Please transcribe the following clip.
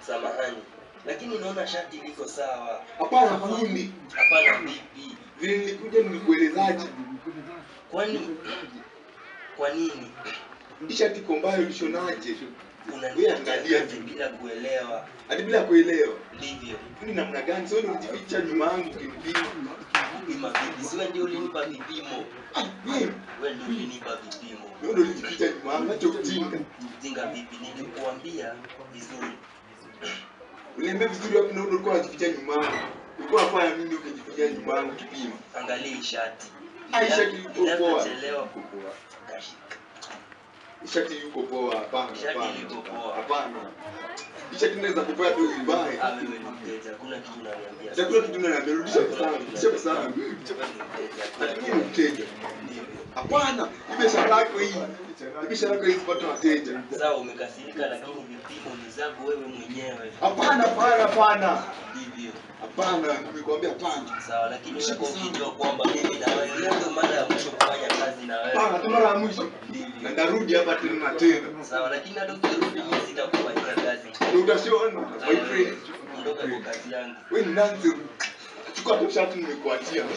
Samahani. Lakini naona shati liko sawa. Hapana fundi. Hapana vipi? Vile nilikuja nilikuelezaje? Kwa nini? Shati kombayo ulishonaje? Unaniangalia bila kuelewa. Hadi bila kuelewa. Ndivyo. Fundi namna gani? Sio unajificha nyuma yangu kinipima. Kupima vipi? Si wewe ndio ulinipa vipimo. Wewe ndio ulinipa vipimo. wewe ndio ulijificha nyuma yangu, acha ujinga. Ujinga vipi? Nilikuambia vizuri. Uliambia vizuri wapi na ulikuwa unajificha nyuma yangu? Ulikuwa unafanya nini ukijificha nyuma yangu kipima? Angalia shati. Shati yuko poa. Chelewa kukua. Shati yuko poa, hapana. Shati liko poa. Hapana. Shati inaweza kupoa tu vibaya. Wewe ni mteja, kuna kitu unaniambia. Chakula kitu unaniambia rudisha pesa. Rudisha pesa. Mimi ni mteja. Hapana, biashara yako hii. Biashara yako hii sipata wateja. Sawa umekasirika lakini vipimo ni zako wewe mwenyewe. Hapana. Ndivyo. Hapana, nimekuambia hapana. Sawa lakini wewe ukijua kwamba mimi na wewe leo ndo mara ya mwisho kufanya kazi na wewe. Hapana, tu mara ya mwisho. Na ndarudi hapa tena. Sawa lakini hata ukirudi mimi sitakufanyia kazi. Ndio utashona, my friend. Ondoka kwa kazi yangu. Wewe ni nani? Chukua tu shati nimekuachia.